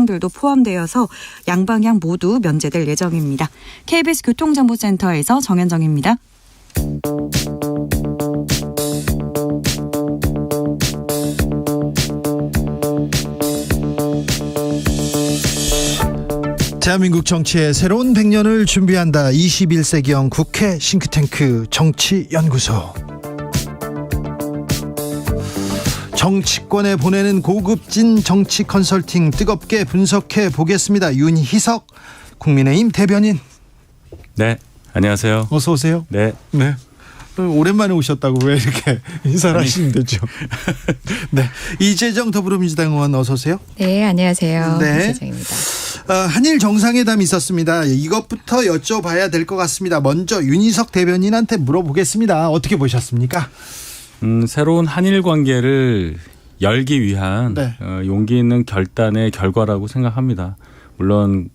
차량들도 포함되어서 양방향 모두 면제될 예정입니다. KBS 교통정보센터에서 정현정입니다. 대한민국 정치의 새로운 100년을 준비한다. 21세기형 국회 싱크탱크 정치연구소. 정치권에 보내는 고급진 정치 컨설팅 뜨겁게 분석해 보겠습니다. 윤희석 국민의힘 대변인. 네, 안녕하세요. 어서 오세요. 네. 오랜만에 오셨다고 왜 이렇게 인사를 하시면 되죠. 네, 이재정 더불어민주당 의원 어서 오세요. 네, 안녕하세요. 네. 이재정입니다. 한일 정상회담이 있었습니다. 이것부터 여쭤봐야 될 것 같습니다. 먼저 윤희석 대변인한테 물어보겠습니다. 어떻게 보셨습니까? 새로운 한일 관계를 열기 위한 용기 있는 결단의 결과라고 생각합니다. 물론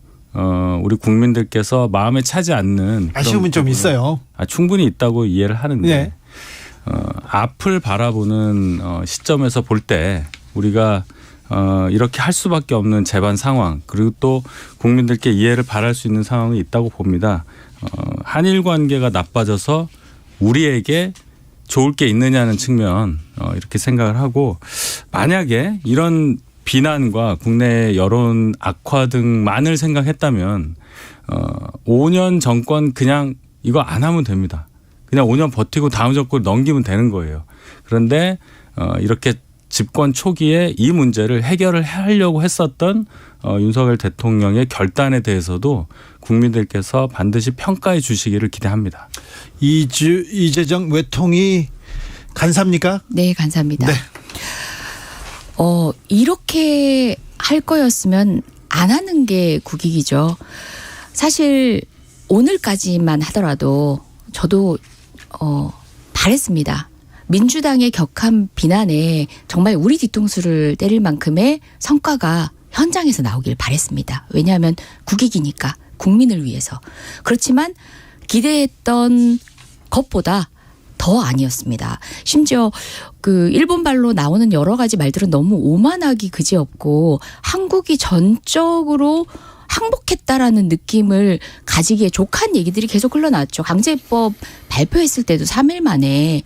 우리 국민들께서 마음에 차지 않는 아쉬움은 좀 있어요. 충분히 있다고 이해를 하는데 앞을 바라보는 시점에서 볼 때 우리가 이렇게 할 수밖에 없는 재반 상황, 그리고 또 국민들께 이해를 바랄 수 있는 상황이 있다고 봅니다. 한일 관계가 나빠져서 우리에게 좋을 게 있느냐는 측면 이렇게 생각을 하고, 만약에 이런 비난과 국내 여론 악화 등만을 생각했다면 5년 정권 그냥 이거 안 하면 됩니다. 그냥 5년 버티고 다음 정권을 넘기면 되는 거예요. 그런데 이렇게 집권 초기에 이 문제를 해결을 하려고 했었던 윤석열 대통령의 결단에 대해서도 국민들께서 반드시 평가해 주시기를 기대합니다. 이재정 외통이 간사입니까? 네, 간사입니다. 네. 이렇게 할 거였으면 안 하는 게 국익이죠. 사실 오늘까지만 하더라도 저도 바랬습니다. 민주당의 격한 비난에 정말 우리 뒤통수를 때릴 만큼의 성과가 현장에서 나오길 바랬습니다. 왜냐하면 국익이니까, 국민을 위해서. 그렇지만 기대했던 것보다 더 아니었습니다. 심지어 그 일본발로 나오는 여러 가지 말들은 너무 오만하기 그지없고 한국이 전적으로 항복했다라는 느낌을 가지기에 족한 얘기들이 계속 흘러나왔죠. 강제법 발표했을 때도 3일 만에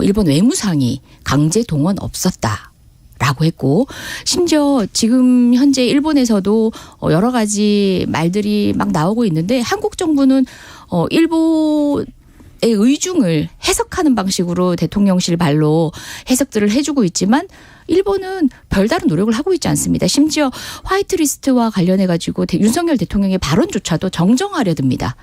일본 외무상이 강제 동원 없었다라고 했고, 심지어 지금 현재 일본에서도 여러 가지 말들이 막 나오고 있는데 한국 정부는 일본의 의중을 해석하는 방식으로 대통령실 발로 해석들을 해주고 있지만 일본은 별다른 노력을 하고 있지 않습니다. 심지어 화이트리스트와 관련해 가지고 윤석열 대통령의 발언조차도 정정하려 듭니다.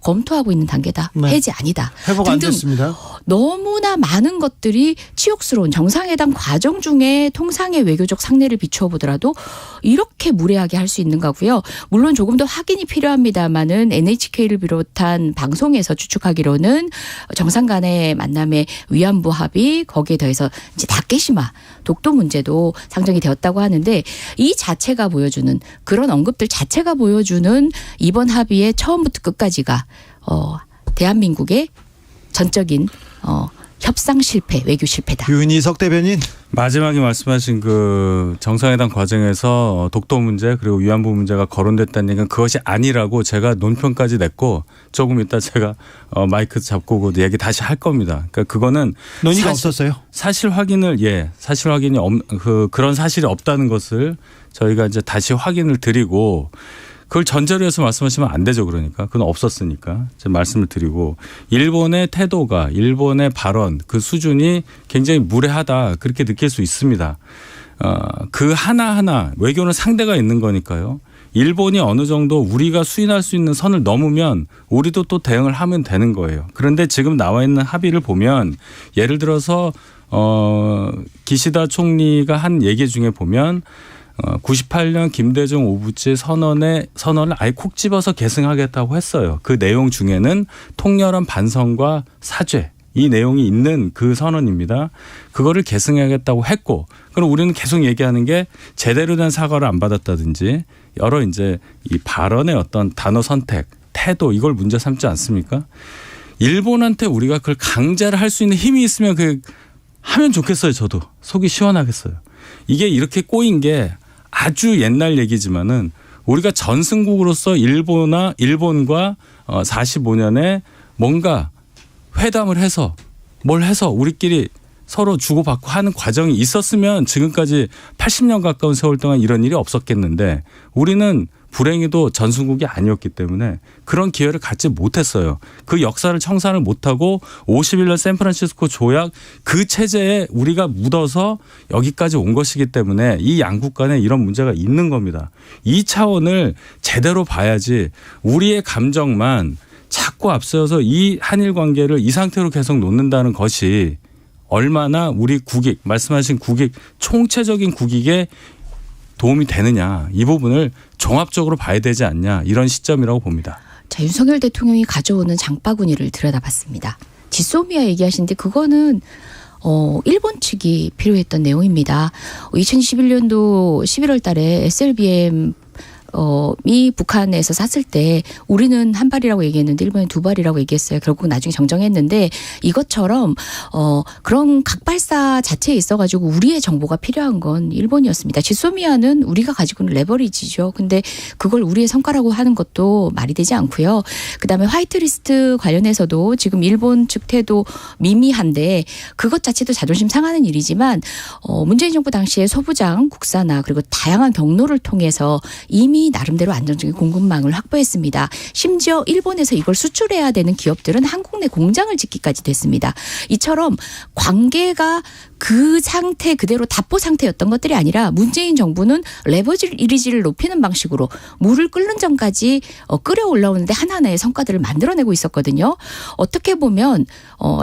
검토하고 있는 단계다. 네. 해지 아니다. 회복 안 됐습니다. 너무나 많은 것들이 치욕스러운 정상회담 과정 중에 통상의 외교적 상례를 비추어 보더라도 이렇게 무례하게 할 수 있는 거고요. 물론 조금 더 확인이 필요합니다만은 NHK를 비롯한 방송에서 추측하기로는 정상 간의 만남의 위안부 합의, 거기에 더해서 이제 다케시마 독도 문제도 상정이 되었다고 하는데, 이 자체가 보여주는, 그런 언급들 자체가 보여주는 이번 합의의 처음부터 끝까지가 대한민국의 전적인 협상 실패, 외교 실패다. 윤희석 대변인. 마지막에 말씀하신 그 정상회담 과정에서 독도 문제 그리고 위안부 문제가 거론됐다는 얘기는 그것이 아니라고 제가 논평까지 냈고, 조금 이따 제가 마이크 잡고 그 얘기 다시 할 겁니다. 그러니까 그거는 논의가 없었어요? 사실 확인이 그런 사실이 없다는 것을 저희가 이제 다시 확인을 드리고, 그걸 전제로 해서 말씀하시면 안 되죠. 그러니까 그건 없었으니까 제가 말씀을 드리고, 일본의 태도가, 일본의 발언 그 수준이 굉장히 무례하다 그렇게 느낄 수 있습니다. 그 하나하나 외교는 상대가 있는 거니까요. 일본이 어느 정도 우리가 수인할 수 있는 선을 넘으면 우리도 또 대응을 하면 되는 거예요. 그런데 지금 나와 있는 합의를 보면, 예를 들어서 기시다 총리가 한 얘기 중에 보면 98년 김대중 오부치 선언을 아예 콕 집어서 계승하겠다고 했어요. 그 내용 중에는 통렬한 반성과 사죄, 이 내용이 있는 그 선언입니다. 그거를 계승하겠다고 했고, 그럼 우리는 계속 얘기하는 게 제대로 된 사과를 안 받았다든지 여러 이제 이 발언의 어떤 단어 선택, 태도, 이걸 문제 삼지 않습니까? 일본한테 우리가 그걸 강제를 할 수 있는 힘이 있으면 하면 좋겠어요. 저도 속이 시원하겠어요. 이게 이렇게 꼬인 게 아주 옛날 얘기지만은 우리가 전승국으로서 일본과 45년에 뭔가 회담을 해서 뭘 해서 우리끼리 서로 주고받고 하는 과정이 있었으면 지금까지 80년 가까운 세월 동안 이런 일이 없었겠는데 우리는 불행히도 전승국이 아니었기 때문에 그런 기회를 갖지 못했어요. 그 역사를 청산을 못하고 51년 샌프란시스코 조약 그 체제에 우리가 묻어서 여기까지 온 것이기 때문에 이 양국 간에 이런 문제가 있는 겁니다. 이 차원을 제대로 봐야지 우리의 감정만 자꾸 앞서서 이 한일 관계를 이 상태로 계속 놓는다는 것이 얼마나 우리 국익, 말씀하신 국익, 총체적인 국익에 도움이 되느냐 이 부분을 종합적으로 봐야 되지 않냐 이런 시점이라고 봅니다. 자, 윤석열 대통령이 가져오는 장바구니를 들여다봤습니다. 지소미아 얘기하시는데 그거는 일본 측이 필요했던 내용입니다. 2021년도 11월 달에 SLBM 이 북한에서 쐈을 때 우리는 한 발이라고 얘기했는데 일본은 두 발이라고 얘기했어요. 결국 나중에 정정했는데 이것처럼 그런 각발사 자체에 있어가지고 우리의 정보가 필요한 건 일본이었습니다. 지소미아는 우리가 가지고 있는 레버리지죠. 근데 그걸 우리의 성과라고 하는 것도 말이 되지 않고요. 그다음에 화이트리스트 관련해서도 지금 일본 측 태도 미미한데 그것 자체도 자존심 상하는 일이지만 문재인 정부 당시에 소부장 국사나 그리고 다양한 경로를 통해서 이미 나름대로 안정적인 공급망을 확보했습니다. 심지어 일본에서 이걸 수출해야 되는 기업들은 한국 내 공장을 짓기까지 됐습니다. 이처럼 관계가 그 상태 그대로 답보 상태였던 것들이 아니라 문재인 정부는 레버리지를 높이는 방식으로 물을 끓는 점까지 끓여 올라오는데 하나하나의 성과들을 만들어내고 있었거든요. 어떻게 보면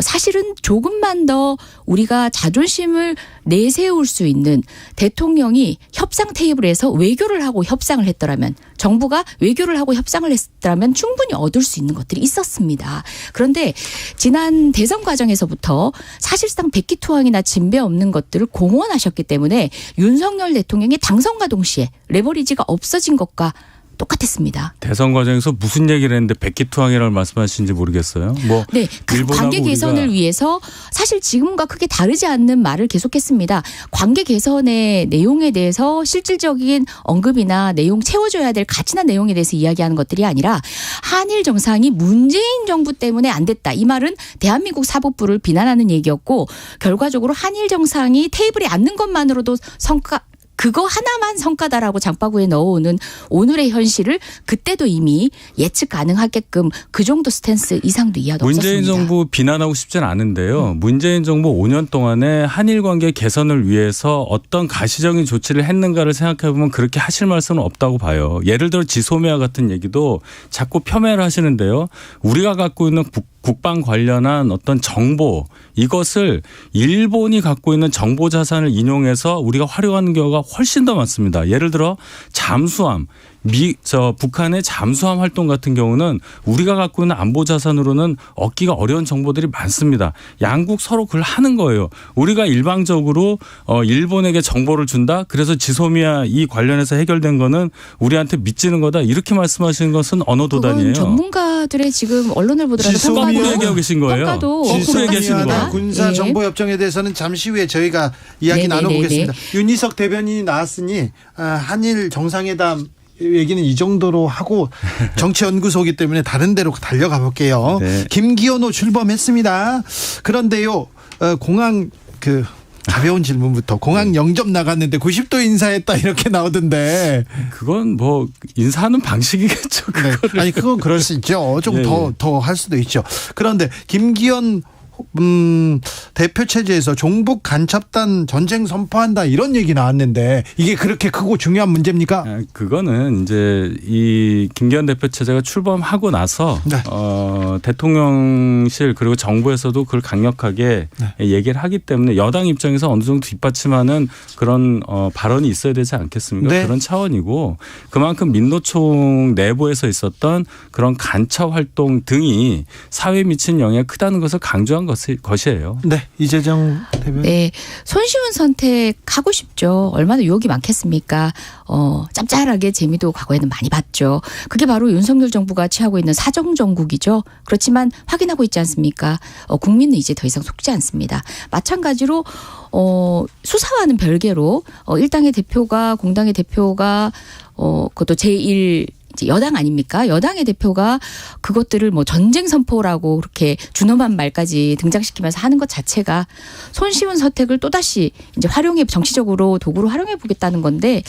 사실은 조금만 더 우리가 자존심을 내세울 수 있는 대통령이 협상 테이블에서 외교를 하고 협상을 했더라면 정부가 외교를 하고 협상을 했더라면 충분히 얻을 수 있는 것들이 있었습니다. 그런데 지난 대선 과정에서부터 사실상 백기투항이나 진배 없는 것들을 공언하셨기 때문에 윤석열 대통령의 당선과 동시에 레버리지가 없어진 것과 똑같았습니다. 대선 과정에서 무슨 얘기를 했는데 백기투항이라고 말씀하시는지 모르겠어요. 네, 그 관계 개선을 위해서 사실 지금과 크게 다르지 않는 말을 계속했습니다. 관계 개선의 내용에 대해서 실질적인 언급이나 내용 채워줘야 될 가치나 내용에 대해서 이야기하는 것들이 아니라 한일 정상이 문재인 정부 때문에 안 됐다. 이 말은 대한민국 사법부를 비난하는 얘기였고 결과적으로 한일 정상이 테이블에 앉는 것만으로도 그거 하나만 성과다라고 장바구니에 넣어오는 오늘의 현실을 그때도 이미 예측 가능하게끔 그 정도 스탠스 이상도 이하도 없었습니다. 문재인 정부 비난하고 싶지는 않은데요. 문재인 정부 5년 동안에 한일 관계 개선을 위해서 어떤 가시적인 조치를 했는가를 생각해 보면 그렇게 하실 말씀은 없다고 봐요. 예를 들어 지소미아 같은 얘기도 자꾸 폄훼를 하시는데요. 우리가 갖고 있는 국방 관련한 어떤 정보 이것을 일본이 갖고 있는 정보 자산을 인용해서 우리가 활용하는 경우가 훨씬 더 많습니다. 예를 들어 잠수함. 북한의 잠수함 활동 같은 경우는 우리가 갖고 있는 안보 자산으로는 얻기가 어려운 정보들이 많습니다. 양국 서로 그걸 하는 거예요. 우리가 일방적으로 일본에게 정보를 준다. 그래서 지소미아 이 관련해서 해결된 거는 우리한테 믿지는 거다. 이렇게 말씀하시는 것은 언어 도단이에요. 그건 전문가들의 지금 언론을 보더라도 거꾸로 얘기하고 계신 거예요. 거꾸로 얘기하시는 거예요. 군사정보협정에 대해서는 잠시 후에 저희가 이야기 나눠보겠습니다. 윤희석 대변인이 나왔으니 한일 정상회담 얘기는 이 정도로 하고 정치연구소이기 때문에 다른 데로 달려가 볼게요. 네. 김기현호 출범했습니다. 그런데요, 공항 가벼운 질문부터 공항 영접 나갔는데 90도 인사했다 이렇게 나오던데 그건 뭐 인사하는 방식이겠죠. 네. 아니 그건 그럴 수 있죠. 좀 더 할 수도 있죠. 그런데 김기현 대표 체제에서 종북 간첩단 전쟁 선포한다 이런 얘기 나왔는데 이게 그렇게 크고 중요한 문제입니까? 그거는 이제 이 김기현 대표 체제가 출범하고 나서 네. 대통령실 그리고 정부에서도 그걸 강력하게 얘기를 하기 때문에 여당 입장에서 어느 정도 뒷받침하는 그런 발언이 있어야 되지 않겠습니까? 네. 그런 차원이고 그만큼 민노총 내부에서 있었던 그런 간첩 활동 등이 사회에 미친 영향이 크다는 것을 강조한 것이에요. 네, 이재정 대변인. 네, 손쉬운 선택하고 싶죠. 얼마나 유혹이 많겠습니까? 짭짤하게 재미도 과거에는 많이 봤죠. 그게 바로 윤석열 정부가 취하고 있는 사정정국이죠. 그렇지만 확인하고 있지 않습니까? 국민은 이제 더 이상 속지 않습니다. 마찬가지로 수사와는 별개로 일당의 대표가 공당의 대표가 그것도 제1 여당 아닙니까? 여당의 대표가 그것들을 뭐 전쟁 선포라고 그렇게 준엄한 말까지 등장시키면서 하는 것 자체가 손쉬운 선택을 또다시 이제 정치적으로 도구로 활용해 보겠다는 건데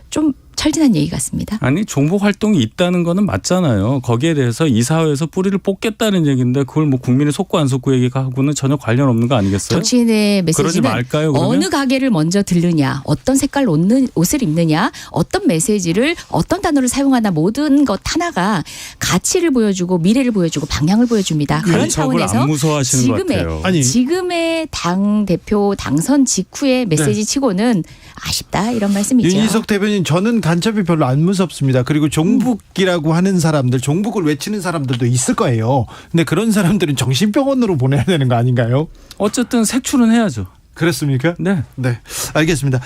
좀 철진한 얘기 같습니다. 아니 종북 활동이 있다는 거는 맞잖아요. 거기에 대해서 이사회에서 뿌리를 뽑겠다는 얘기인데 그걸 뭐 국민의 속고 안 속고 얘기하고는 전혀 관련 없는 거 아니겠어요? 정치인의 그러지 메시지는 말까요, 그러면? 어느 가게를 먼저 들르냐, 어떤 색깔 옷을 입느냐, 어떤 메시지를 어떤 단어를 사용하나 모든 것 하나가 가치를 보여주고 미래를 보여주고 방향을 보여줍니다. 그런 차원에서 안 무서워하시는 것 같아요. 지금의 당 대표 당선 직후의 메시지 치고는 아쉽다 이런 말씀이죠. 윤희석 대변인 저는 간첩이 별로 안 무섭습니다. 그리고 종북이라고 하는 사람들, 종북을 외치는 사람들도 있을 거예요. 근데 그런 사람들은 정신병원으로 보내야 되는 거 아닌가요? 어쨌든 색출은 해야죠. 그렇습니까? 네. 네, 알겠습니다.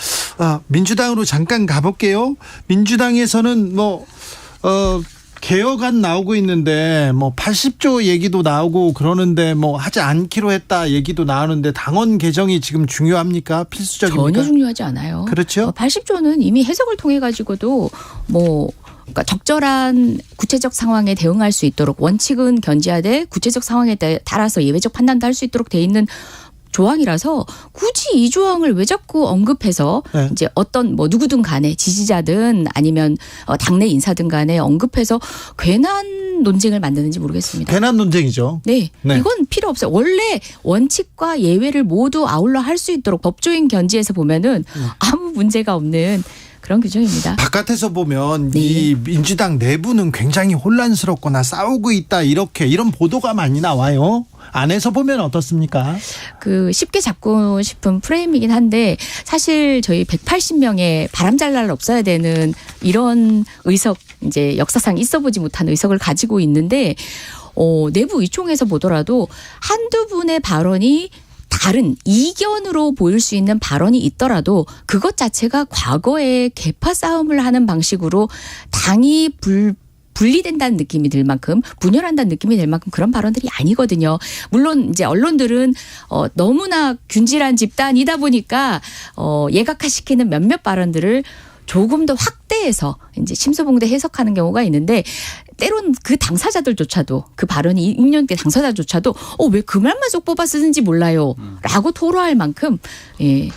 민주당으로 잠깐 가볼게요. 민주당에서는 개혁안 나오고 있는데 80조 얘기도 나오고 그러는데 하지 않기로 했다 얘기도 나오는데 당원 개정이 지금 중요합니까? 필수적입니까? 전혀 중요하지 않아요. 그렇죠. 80조는 이미 해석을 통해 가지고도 그러니까 적절한 구체적 상황에 대응할 수 있도록 원칙은 견지하되 구체적 상황에 따라서 예외적 판단도 할 수 있도록 돼 있는 조항이라서 굳이 이 조항을 왜 자꾸 언급해서 네. 이제 어떤 누구든 간에 지지자든 아니면 당내 인사든 간에 언급해서 괜한 논쟁을 만드는지 모르겠습니다. 괜한 논쟁이죠. 네. 네. 이건 필요 없어요. 원래 원칙과 예외를 모두 아울러 할 수 있도록 법조인 견지에서 보면은 아무 문제가 없는 그런 규정입니다. 바깥에서 보면 네. 이 민주당 내부는 굉장히 혼란스럽거나 싸우고 있다 이런 보도가 많이 나와요. 안에서 보면 어떻습니까? 쉽게 잡고 싶은 프레임이긴 한데 사실 저희 180명의 바람잘 날 없어야 되는 이런 의석 이제 역사상 있어보지 못한 의석을 가지고 있는데 내부 의총에서 보더라도 한두 분의 발언이 다른 이견으로 보일 수 있는 발언이 있더라도 그것 자체가 과거에 계파 싸움을 하는 방식으로 당이 분리된다는 느낌이 들 만큼 분열한다는 느낌이 들 만큼 그런 발언들이 아니거든요. 물론 이제 언론들은 너무나 균질한 집단이다 보니까 예각화시키는 몇몇 발언들을 조금 더 확대해서 이제 심소봉대 해석하는 경우가 있는데 때론 그 당사자들조차도 그 발언이 인용된 당사자조차도 왜 그 말만 쏙 뽑아 쓰는지 몰라요라고 토로할 만큼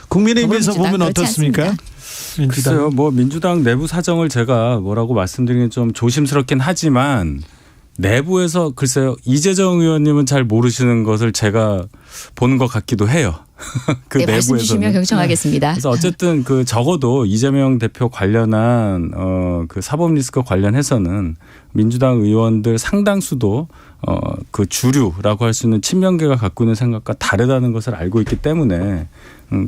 국민의힘에서 보면 그렇지 어떻습니까? 않습니다. 글쎄요. 민주당 내부 사정을 제가 뭐라고 말씀드리긴 좀 조심스럽긴 하지만 내부에서 글쎄요. 이재정 의원님은 잘 모르시는 것을 제가 보는 것 같기도 해요. 그 네, 말씀 주시면 경청하겠습니다. 그래서 어쨌든 적어도 이재명 대표 관련한 그 사법 리스크 관련해서는 민주당 의원들 상당수도 그 주류라고 할 수 있는 친명계가 갖고 있는 생각과 다르다는 것을 알고 있기 때문에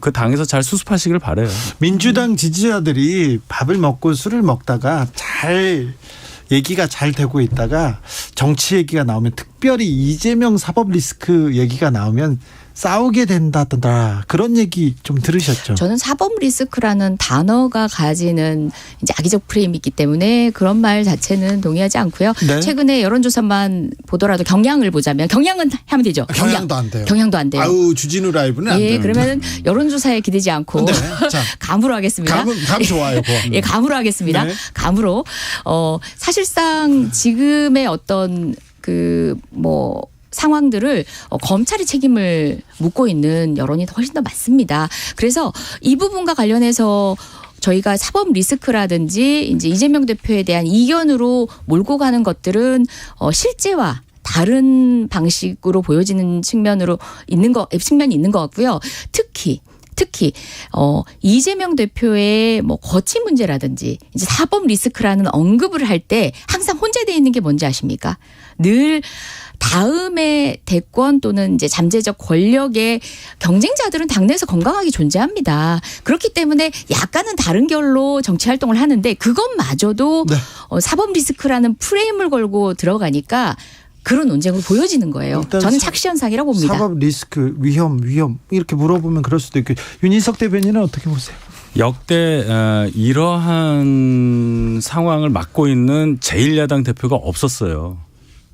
그 당에서 잘 수습하시길 바라요. 민주당 지지자들이 밥을 먹고 술을 먹다가 얘기가 잘 되고 있다가 정치 얘기가 나오면 특별히 이재명 사법 리스크 얘기가 나오면 싸우게 된다더라 그런 얘기 좀 들으셨죠? 저는 사법 리스크라는 단어가 가지는 이제 악의적 프레임이 있기 때문에 그런 말 자체는 동의하지 않고요. 네. 최근에 여론조사만 보더라도 경향을 보자면 경향은 하면 되죠. 경향도 안 돼요. 경향도 안 돼요. 아우 주진우 라이브는 안 돼요. 그러면 여론조사에 기대지 않고 네. 자, 감으로 하겠습니다. 감 좋아요. 예, 감으로 하겠습니다. 네. 감으로 사실상 지금의 어떤 상황들을 검찰이 책임을 묻고 있는 여론이 훨씬 더 많습니다. 그래서 이 부분과 관련해서 저희가 사법 리스크라든지 이제 이재명 대표에 대한 이견으로 몰고 가는 것들은 실제와 다른 방식으로 보여지는 측면이 있는 것 같고요. 특히 이재명 대표의 거취 문제라든지 이제 사법 리스크라는 언급을 할 때 항상 혼재되어 있는 게 뭔지 아십니까? 늘 다음의 대권 또는 이제 잠재적 권력의 경쟁자들은 당내에서 건강하게 존재합니다. 그렇기 때문에 약간은 다른 결로 정치 활동을 하는데 그것마저도 네. 사법 리스크라는 프레임을 걸고 들어가니까 그런 논쟁으로 보여지는 거예요. 일단 저는 착시 현상이라고 봅니다. 사법 리스크 위험 이렇게 물어보면 그럴 수도 있고 윤희석 대변인은 어떻게 보세요? 역대 이러한 상황을 맡고 있는 제1야당 대표가 없었어요.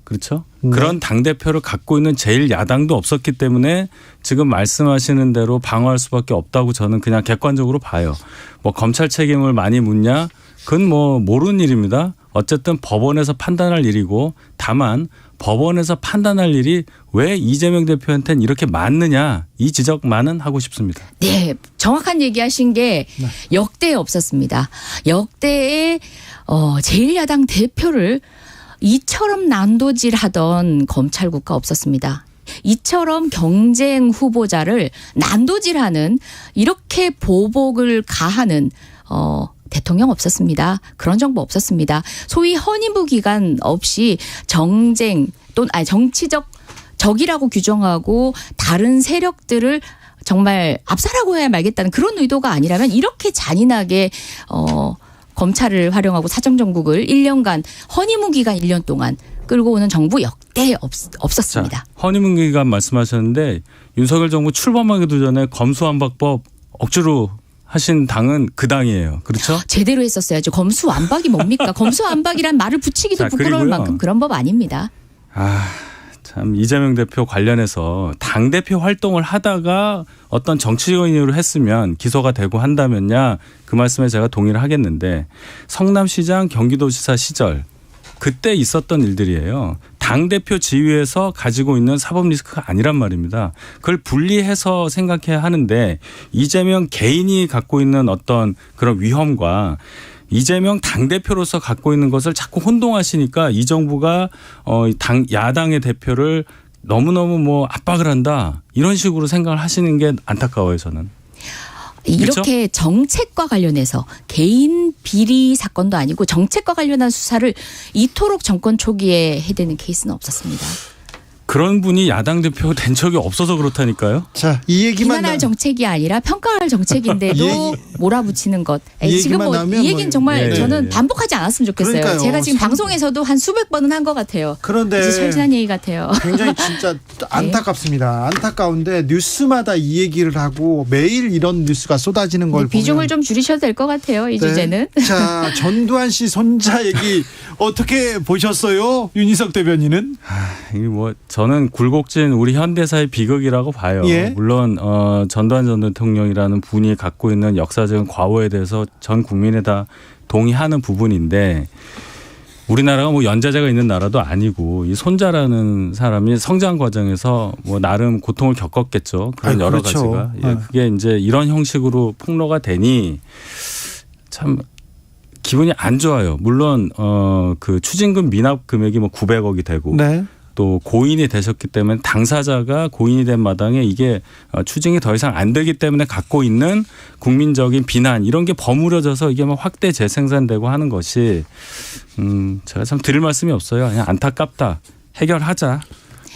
그렇죠? 네. 그런 당대표를 갖고 있는 제1야당도 없었기 때문에 지금 말씀하시는 대로 방어할 수밖에 없다고 저는 그냥 객관적으로 봐요. 뭐 검찰 책임을 많이 묻냐? 그건 뭐 모르는 일입니다. 어쨌든 법원에서 판단할 일이고 다만 법원에서 판단할 일이 왜 이재명 대표한테는 이렇게 많느냐 이 지적만은 하고 싶습니다. 네, 정확한 얘기하신 게 역대에 없었습니다. 역대에 제1야당 대표를 이처럼 난도질하던 검찰국가 없었습니다. 이처럼 경쟁 후보자를 난도질하는 이렇게 보복을 가하는 대통령 없었습니다. 그런 정부 없었습니다. 소위 허니무 기간 없이 정쟁 또는 정치적 적이라고 규정하고 다른 세력들을 정말 압살하고 해야 말겠다는 그런 의도가 아니라면 이렇게 잔인하게 검찰을 활용하고 사정정국을 1년간 허니문 기간 1년 동안 끌고 오는 정부 역대 없었습니다. 자, 허니문 기간 말씀하셨는데 윤석열 정부 출범하기도 전에 검수완박법 억지로 하신 당은 그 당이에요. 그렇죠? 제대로 했었어야죠. 검수완박이 뭡니까? 검수완박이란 말을 붙이기도 부끄러울 만큼 그런 법 아닙니다. 참 이재명 대표 관련해서 당대표 활동을 하다가 어떤 정치적인으로 했으면 기소가 되고 한다면야 그 말씀에 제가 동의를 하겠는데 성남시장 경기도지사 시절 그때 있었던 일들이에요. 당대표 지위에서 가지고 있는 사법 리스크가 아니란 말입니다. 그걸 분리해서 생각해야 하는데 이재명 개인이 갖고 있는 어떤 그런 위험과 이재명 당대표로서 갖고 있는 것을 자꾸 혼동하시니까 이 정부가 야당의 대표를 너무너무 뭐 압박을 한다 이런 식으로 생각을 하시는 게 안타까워요 저는. 이렇게 그렇죠? 정책과 관련해서 개인 비리 사건도 아니고 정책과 관련한 수사를 이토록 정권 초기에 해대는 케이스는 없었습니다. 그런 분이 야당 대표가 된 적이 없어서 그렇다니까요. 자, 이 얘기만 비난할 정책이 아니라 평가할 정책인데도 몰아붙이는 것. 지금 이 얘기는 정말 저는 반복하지 않았으면 좋겠어요. 그러니까요. 제가 지금 방송에서도 한 수백 번은 한 것 같아요. 그런데 이제 철진한 얘기 같아요. 굉장히 진짜 안타깝습니다. 안타까운데 뉴스마다 이 얘기를 하고 매일 이런 뉴스가 쏟아지는 걸 보면 비중을 좀 줄이셔도 될 것 같아요. 이 주제는. 자, 전두환 씨 손자 얘기 어떻게 보셨어요? 윤희석 대변인은? 이게 뭐 저는 굴곡진 우리 현대사의 비극이라고 봐요. 예. 물론 전두환 전 대통령이라는 분이 갖고 있는 역사적인 과오에 대해서 전 국민에 다 동의하는 부분인데 우리나라가 뭐 연좌제가 있는 나라도 아니고 이 손자라는 사람이 성장 과정에서 뭐 나름 고통을 겪었겠죠. 그런 여러 그렇죠. 가지가. 예, 그게 이제 이런 형식으로 폭로가 되니 참 기분이 안 좋아요. 물론 그 추징금 미납 금액이 뭐 900억이 되고 네. 또 고인이 되셨기 때문에 당사자가 고인이 된 마당에 이게 추징이 더 이상 안 되기 때문에 갖고 있는 국민적인 비난 이런 게 버무려져서 이게 막 확대 재생산되고 하는 것이 제가 참 드릴 말씀이 없어요. 그냥 안타깝다. 해결하자.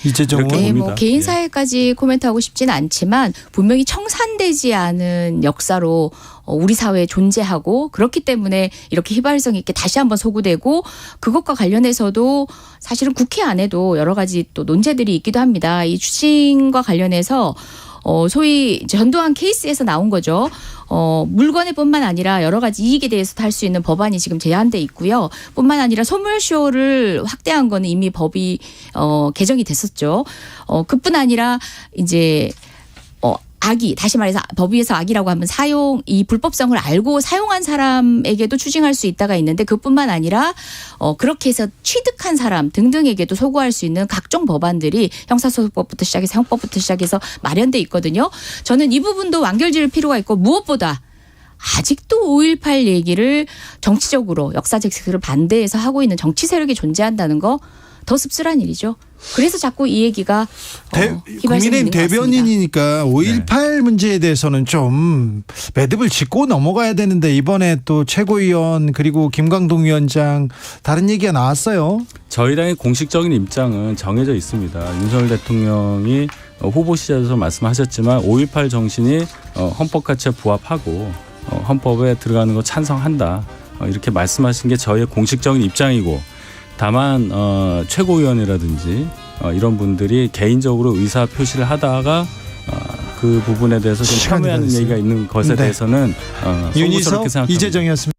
이재정은 네, 뭐 봅니다. 개인 사회까지 코멘트하고 싶지는 않지만 분명히 청산되지 않은 역사로 우리 사회에 존재하고 그렇기 때문에 이렇게 휘발성 있게 다시 한번 소구되고 그것과 관련해서도 사실은 국회 안에도 여러 가지 또 논제들이 있기도 합니다. 이 추징과 관련해서 소위 전두환 케이스에서 나온 거죠. 물건에 뿐만 아니라 여러 가지 이익에 대해서도 할 수 있는 법안이 지금 제안돼 있고요. 뿐만 아니라 소멸시효를 확대한 거는 이미 법이 개정이 됐었죠. 그뿐 아니라 이제 악의, 다시 말해서 법위에서 악의라고 하면 이 불법성을 알고 사용한 사람에게도 추징할 수 있다가 있는데 그뿐만 아니라 그렇게 해서 취득한 사람 등등에게도 소구할 수 있는 각종 법안들이 형사소송법부터 시작해서 형법부터 시작해서 마련돼 있거든요. 저는 이 부분도 완결지을 필요가 있고 무엇보다 아직도 5.18 얘기를 정치적으로 역사적 색을 반대해서 하고 있는 정치 세력이 존재한다는 거 더 씁쓸한 일이죠. 그래서 자꾸 이 얘기가 국민의힘 대변인이니까 5.18 문제에 대해서는 좀 매듭을 짚고 넘어가야 되는데 이번에 또 최고위원 그리고 김광동 위원장 다른 얘기가 나왔어요. 저희 당의 공식적인 입장은 정해져 있습니다. 윤석열 대통령이 후보 시절에서 말씀하셨지만 5.18 정신이 헌법 가치에 부합하고 헌법에 들어가는 거 찬성한다. 이렇게 말씀하신 게 저희의 공식적인 입장이고 다만 최고위원이라든지 이런 분들이 개인적으로 의사 표시를 하다가 그 부분에 대해서 좀 시간이 폄훼하는 됐어요. 얘기가 있는 것에 네. 대해서는 윤희석, 송구스럽게 생각합니다. 이재정이었습니다.